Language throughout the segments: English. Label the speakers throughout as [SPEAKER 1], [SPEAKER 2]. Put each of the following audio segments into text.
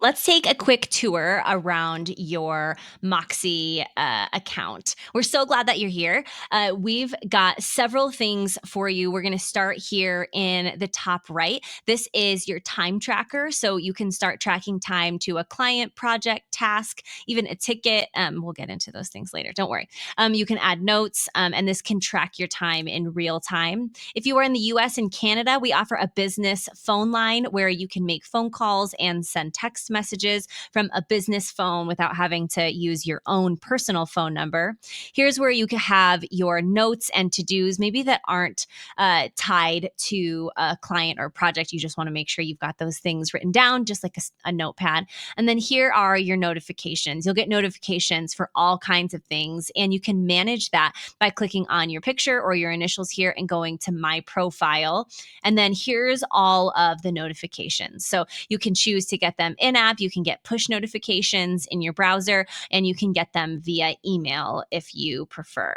[SPEAKER 1] Let's take a quick tour around your Moxie account. We're so glad that you're here. We've got several things for you. We're going to start here in the top right. This is your time tracker. So you can start tracking time to a client, project, task, even a ticket. We'll get into those things later. Don't worry. You can add notes, and this can track your time in real time. If you are in the US and Canada, we offer a business phone line where you can make phone calls and send text messages from a business phone without having to use your own personal phone number. Here's where you can have your notes and to-dos, maybe that aren't tied to a client or project. You just want to make sure you've got those things written down, just like a notepad. And then here are your notifications. You'll get notifications for all kinds of things, and you can manage that by clicking on your picture or your initials here and going to My Profile. And then here's all of the notifications. So you can choose to get them in app, you can get push notifications in your browser, and you can get them via email if you prefer.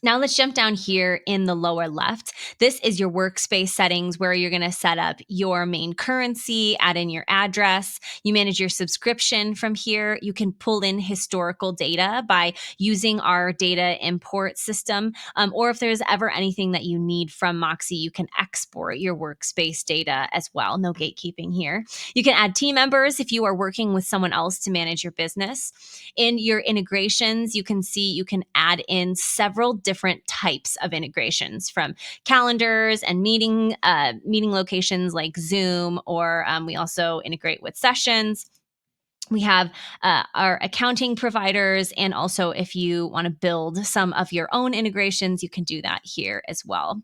[SPEAKER 1] Now let's jump down here in the lower left. This is your workspace settings where you're going to set up your main currency, add in your address. You manage your subscription from here. You can pull in historical data by using our data import system. Or if there's ever anything that you need from Moxie, you can export your workspace data as well. No gatekeeping here. You can add team members if you are working with someone else to manage your business. In your integrations, you can see you can add in several different types of integrations, from calendars and meeting locations like Zoom, or we also integrate with sessions. We have our accounting providers, and also if you want to build some of your own integrations, you can do that here as well.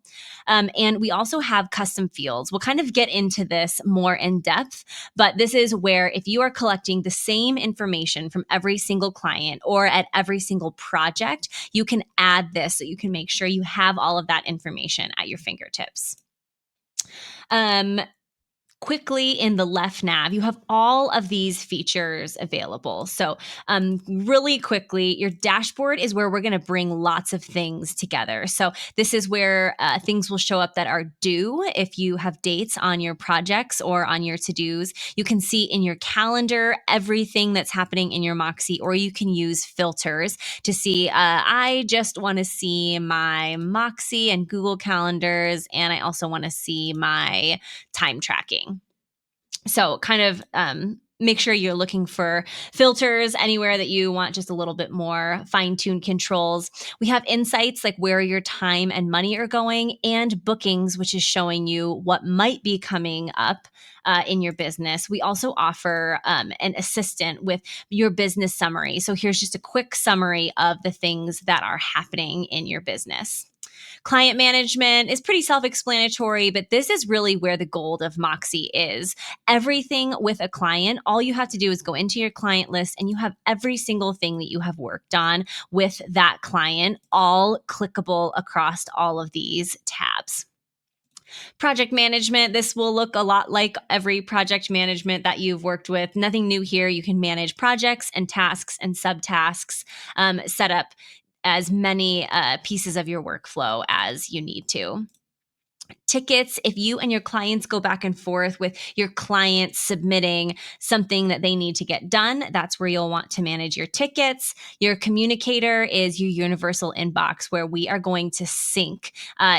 [SPEAKER 1] And we also have custom fields. We'll kind of get into this more in depth, but this is where if you are collecting the same information from every single client or at every single project, you can add this so you can make sure you have all of that information at your fingertips. Quickly in the left nav, you have all of these features available. So really quickly, your dashboard is where we're going to bring lots of things together. So this is where things will show up that are due. If you have dates on your projects or on your to-dos, you can see in your calendar everything that's happening in your Moxie, or you can use filters to see, I just want to see my Moxie and Google calendars, and I also want to see my time tracking. So kind of make sure you're looking for filters anywhere that you want just a little bit more fine-tuned controls. We have insights like where your time and money are going, and bookings, which is showing you what might be coming up in your business. We also offer an assistant with your business summary. So here's just a quick summary of the things that are happening in your business. Client management is pretty self-explanatory, but this is really where the gold of Moxie is. Everything with a client, all you have to do is go into your client list and you have every single thing that you have worked on with that client, all clickable across all of these tabs. Project management, this will look a lot like every project management that you've worked with. Nothing new here. You can manage projects and tasks and subtasks, set up as many pieces of your workflow as you need to. Tickets, if you and your clients go back and forth with your clients submitting something that they need to get done, that's where you'll want to manage your tickets. Your communicator is your universal inbox, where we are going to sync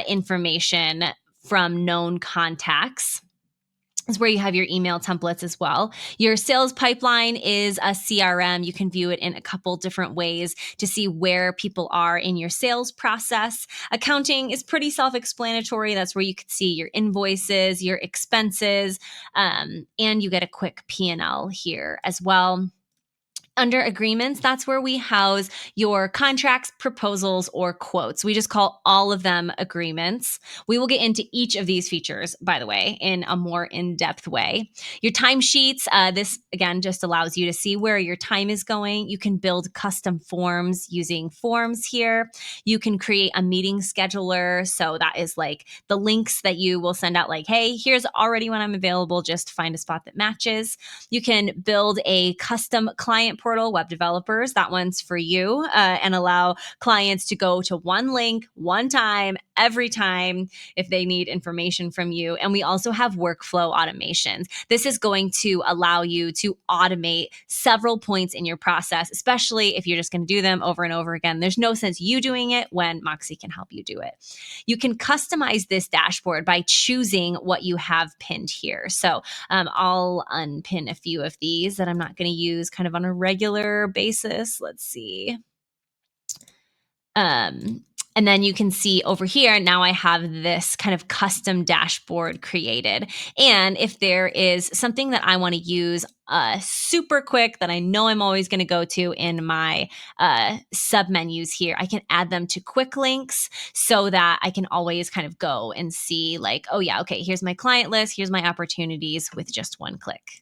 [SPEAKER 1] information from known contacts. Is where you have your email templates as well. Your sales pipeline is a CRM. You can view it in a couple different ways to see where people are in your sales process. Accounting is pretty self-explanatory. That's where you can see your invoices, your expenses, and you get a quick P&L here as well. Under agreements, that's where we house your contracts, proposals, or quotes. We just call all of them agreements. We will get into each of these features, by the way, in a more in-depth way. Your timesheets, this again just allows you to see where your time is going. You can build custom forms using forms here. You can create a meeting scheduler. So that is like the links that you will send out, like, hey, here's already when I'm available, just find a spot that matches. You can build a custom client portal, web developers, that one's for you, and allow clients to go to one link, one time, every time if they need information from you. And we also have workflow automations. This is going to allow you to automate several points in your process, especially if you're just going to do them over and over again. There's no sense you doing it when Moxie can help you do it. You can customize this dashboard by choosing what you have pinned here. So I'll unpin a few of these that I'm not going to use kind of on a regular basis. Let's see. And then you can see over here, now I have this kind of custom dashboard created. And if there is something that I want to use super quick that I know I'm always going to go to in my sub menus here, I can add them to quick links so that I can always kind of go and see like, oh yeah, okay, here's my client list, here's my opportunities with just one click.